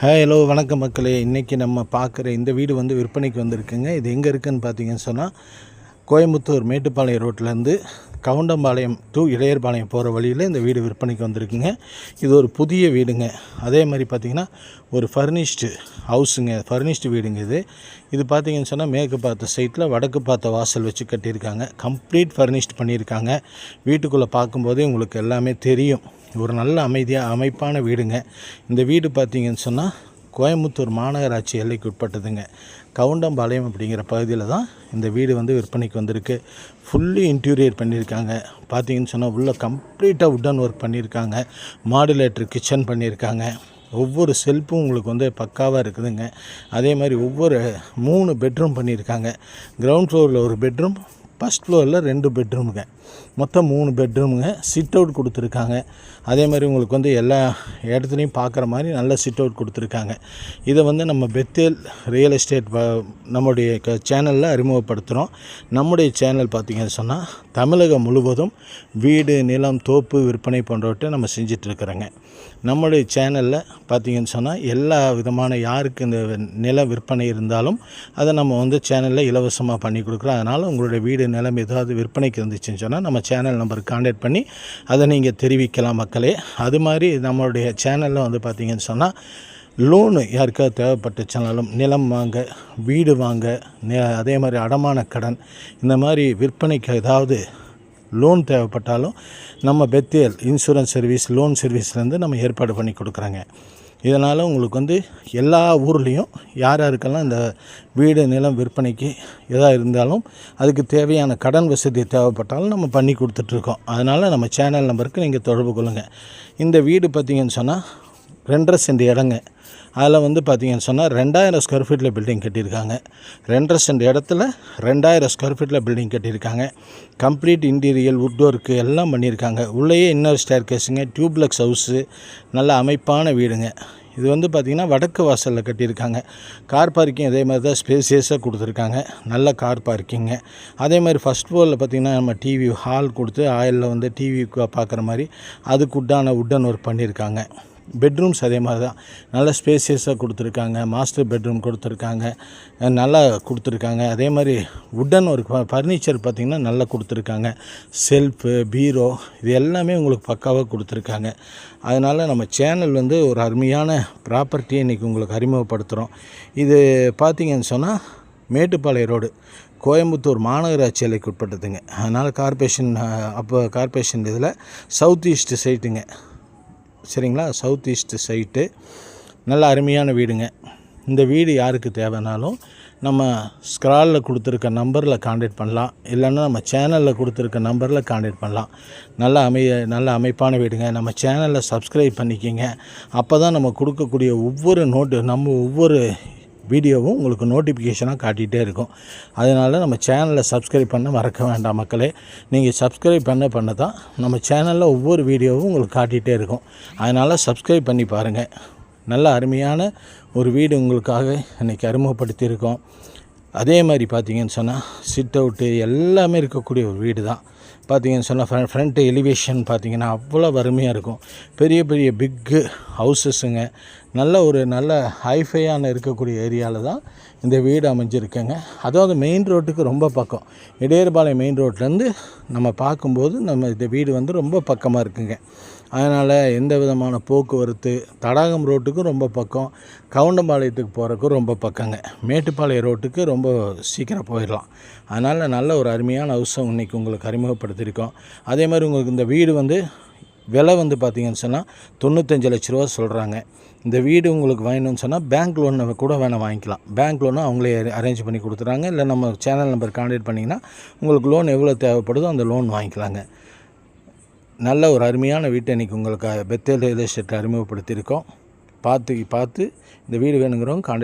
Hello வணக்கம் மக்களே. இன்றைக்கி நம்ம பார்க்குற இந்த வீடு வந்து விற்பனைக்கு வந்திருக்குங்க. இது எங்கே இருக்குதுன்னு பார்த்தீங்கன்னு சொன்னால், கோயம்புத்தூர் மேட்டுப்பாளையம் ரோட்லேருந்து கவுண்டம்பாளையம் டு இளையர்பாளையம் போகிற வழியில் இந்த வீடு விற்பனைக்கு வந்திருக்குங்க. இது ஒரு புதிய வீடுங்க. அதே மாதிரி பார்த்திங்கன்னா ஒரு ஃபர்னிஷ்டு ஹவுஸுங்க, ஃபர்னிஷ்டு வீடுங்க. இது பார்த்திங்கன்னு சொன்னால் மேற்கு பார்த்த சைட்டில் வடக்கு பார்த்த வாசல் வச்சு கட்டியிருக்காங்க. கம்ப்ளீட் ஃபர்னிஷ்டு பண்ணியிருக்காங்க. வீட்டுக்குள்ளே பார்க்கும்போதே உங்களுக்கு எல்லாமே தெரியும். ஒரு நல்ல அமைப்பான வீடுங்க. இந்த வீடு பார்த்திங்கன்னு சொன்னால் கோயம்புத்தூர் மாநகராட்சி எல்லைக்கு உட்பட்டதுங்க. கவுண்டம்பாளையம் அப்படிங்கிற பகுதியில் தான் இந்த வீடு வந்து விற்பனைக்கு வந்திருக்கு. ஃபுல்லி இன்டீரியர் பண்ணியிருக்காங்க. பார்த்திங்கன்னு சொன்னால் உள்ளே கம்ப்ளீட்டாக வுட்டன் ஒர்க் பண்ணியிருக்காங்க. மாடுலேட்டர் கிச்சன் பண்ணியிருக்காங்க. ஒவ்வொரு செல்ஃபும் உங்களுக்கு வந்து பக்காவாக இருக்குதுங்க. அதே மாதிரி ஒவ்வொரு 3 பெட்ரூம் பண்ணியிருக்காங்க. கிரவுண்ட் ஃப்ளோரில் ஒரு பெட்ரூம், ஃபஸ்ட் ஃப்ளோரில் 2 பெட்ரூமுங்க. மொத்தம் 3 பெட்ரூமுங்க. சிட் அவுட் கொடுத்துருக்காங்க. அதே மாதிரி உங்களுக்கு வந்து எல்லா இடத்துலையும் பார்க்குற மாதிரி நல்ல சிட் அவுட் கொடுத்துருக்காங்க. இதை வந்து நம்ம பெத்தேல் ரியல் எஸ்டேட் நம்முடைய சேனலில் அறிமுகப்படுத்துகிறோம். நம்முடைய சேனல் பார்த்திங்கன்னு சொன்னால் தமிழகம் முழுவதும் வீடு, நிலம், தோப்பு விற்பனை போன்றவற்றை நம்ம செஞ்சிட்ருக்குறோங்க. நம்முடைய சேனலில் பார்த்திங்கன்னு சொன்னால் எல்லா விதமான யாருக்கு இந்த நில விற்பனை இருந்தாலும் அதை நம்ம வந்து சேனலில் இலவசமாக பண்ணி கொடுக்குறோம். அதனால் உங்களுடைய வீடு, நிலம் ஏதாவது விற்பனைக்கு இருந்துச்சுன்னு சொன்னால் நம்ம சேனல் நம்பருக்கு கான்டாக்ட் பண்ணி அதை நீங்கள் தெரிவிக்கலாம் மக்களே. அது மாதிரி நம்மளுடைய சேனலில் வந்து பார்த்திங்கன்னு சொன்னால் லோனு யாருக்காவது தேவைப்பட்டுச்சுனாலும், நிலம் வாங்க, வீடு வாங்க, அதே மாதிரி அடமான கடன், இந்த மாதிரி விற்பனைக்கு ஏதாவது லோன் தேவைப்பட்டாலும் நம்ம பெத்தேல் இன்சூரன்ஸ் சர்வீஸ், லோன் சர்வீஸ்லேருந்து நம்ம ஏற்பாடு பண்ணி கொடுக்குறாங்க. இதனால் உங்களுக்கு வந்து எல்லா ஊர்லேயும் யார் யாருக்கெல்லாம் இந்த வீடு, நிலம் விற்பனைக்கு எதாக இருந்தாலும் அதுக்கு தேவையான கடன் வசதி தேவைப்பட்டாலும் நம்ம பண்ணி கொடுத்துட்ருக்கோம். அதனால் நம்ம சேனல் நம்பருக்கு நீங்கள் தொடர்பு கொள்ளுங்கள். இந்த வீடு பார்த்திங்கன்னு சொன்னால் 2.5 சென்ட் இடங்க. அதில் வந்து பார்த்திங்கன்னு சொன்னால் 2000 ஸ்கொயர் ஃபீட்டில் பில்டிங் கட்டியிருக்காங்க. 2.5 சென்ட் இடத்துல 2000 ஸ்கொயர் ஃபீட்டில் பில்டிங் கட்டியிருக்காங்க. கம்ப்ளீட் இன்டீரியல் வுட் ஒர்க்கு எல்லாம் பண்ணியிருக்காங்க. உள்ளேயே இன்னர் ஸ்டேர் கேஸுங்க, டியூப்லெக்ஸ் ஹவுஸு, நல்ல அமைப்பான வீடுங்க. இது வந்து பார்த்திங்கன்னா வடக்கு வாசலில் கட்டியிருக்காங்க. கார் பார்க்கிங் அதே மாதிரி தான் ஸ்பேசியஸாக கொடுத்துருக்காங்க. நல்ல கார் பார்க்கிங்க. அதே மாதிரி ஃபஸ்ட் ஃப்ளோரில் பார்த்திங்கன்னா நம்ம டிவி ஹால் கொடுத்து ஆயிலில் வந்து டிவி பார்க்குற மாதிரி அதுக்கு வுட்டன் ஒர்க் பண்ணியிருக்காங்க. பெட்ரூம்ஸ் அதே மாதிரி தான் நல்ல ஸ்பேசியஸாக கொடுத்துருக்காங்க. மாஸ்டர் பெட்ரூம் கொடுத்துருக்காங்க, நல்லா கொடுத்துருக்காங்க. அதே மாதிரி வுட்டன் ஒர்க் ஃபர்னிச்சர் பார்த்திங்கன்னா நல்லா கொடுத்துருக்காங்க. செல்ஃபு, பீரோ, இது எல்லாமே உங்களுக்கு பக்காவாக கொடுத்துருக்காங்க. அதனால் நம்ம சேனல் வந்து ஒரு அருமையான ப்ராப்பர்ட்டியை இன்றைக்கி உங்களுக்கு அறிமுகப்படுத்துகிறோம். இது பார்த்திங்கன்னு சொன்னால் மேட்டுப்பாளையம் ரோடு, கோயம்புத்தூர் மாநகராட்சி எல்லைக்கு உட்பட்டதுங்க. அதனால் கார்பரேஷன் இதில் சவுத் ஈஸ்ட் சைட்டுங்க. சரிங்களா, சவுத் ஈஸ்ட் சைட்டு. நல்ல அருமையான வீடுங்க. இந்த வீடு யாருக்கு தேவைனாலும் நம்ம ஸ்க்ராலில் கொடுத்துருக்க நம்பரில் கான்டாக்ட் பண்ணலாம். இல்லைன்னா நம்ம சேனலில் கொடுத்துருக்க நம்பரில் கான்டாக்ட் பண்ணலாம். நல்ல அமைப்பான வீடுங்க. நம்ம சேனலில் சப்ஸ்கிரைப் பண்ணிக்கிங்க. அப்போ தான் நம்ம கொடுக்கக்கூடிய ஒவ்வொரு வீடியோவும் உங்களுக்கு நோட்டிஃபிகேஷனாக காட்டிகிட்டே இருக்கும். அதனால் நம்ம சேனலை சப்ஸ்கிரைப் பண்ண மறக்க வேண்டாம் மக்களே. நீங்கள் சப்ஸ்கிரைப் பண்ண தான் நம்ம சேனலில் ஒவ்வொரு வீடியோவும் உங்களுக்கு காட்டிகிட்டே இருக்கும். அதனால் சப்ஸ்கிரைப் பண்ணி பாருங்கள். நல்ல அருமையான ஒரு வீடு உங்களுக்காக இன்றைக்கி அறிமுகப்படுத்தியிருக்கோம். அதே மாதிரி பார்த்திங்கன்னு சொன்னால் சிட் அவுட்டு எல்லாமே இருக்கக்கூடிய ஒரு வீடு தான். பார்த்திங்கன்னு சொன்னால் ஃப்ரண்ட் எலிவேஷன் பார்த்திங்கன்னா அவ்வளோ அருமையாக இருக்கும். பெரிய பெரிய பிக்கு ஹவுசஸுங்க. நல்ல ஹைஃபையான இருக்கக்கூடிய ஏரியாவில் தான் இந்த வீடு அமைஞ்சிருக்குங்க. அதாவது மெயின் ரோட்டுக்கு ரொம்ப பக்கம். இளையர்பாளையம் மெயின் ரோட்லேருந்து நம்ம பார்க்கும்போது இந்த வீடு வந்து ரொம்ப பக்கமாக இருக்குங்க. அதனால் எந்த விதமான போக்குவரத்து, தடாகம் ரோட்டுக்கும் ரொம்ப பக்கம், கவுண்டம்பாளையத்துக்கு போகிறக்கும் ரொம்ப பக்கங்க. மேட்டுப்பாளையம் ரோட்டுக்கு ரொம்ப சீக்கிரம் போயிடலாம். அதனால் நல்ல ஒரு அருமையான ஹவுஸை இன்றைக்கி உங்களுக்கு அறிமுகப்படுத்தியிருக்கோம். அதே மாதிரி உங்களுக்கு இந்த வீடு வந்து விலை வந்து பார்த்திங்கன்னு சொன்னால் 95 லட்ச ரூபா சொல்கிறாங்க. இந்த வீடு உங்களுக்கு வாங்கணும்னு சொன்னால் பேங்க் லோனை கூட வாங்கிக்கலாம். பேங்க் லோனும் அவங்களே அரேஞ்ச் பண்ணி கொடுத்துறாங்க. இல்லை நம்ம சேனல் நம்பர் கான்டாக்ட் பண்ணிங்கன்னா உங்களுக்கு லோன் எவ்வளோ தேவைப்படுதோ அந்த லோன் வாங்கிக்கலாங்க. நல்ல ஒரு அருமையான வீட்டை இன்றைக்கி உங்களுக்கு பெத்தேல் ரியல் எஸ்டேட் அறிமுகப்படுத்தியிருக்கோம். பார்த்து இந்த வீடு வேணுங்கிறவங்க கான்டாக்ட்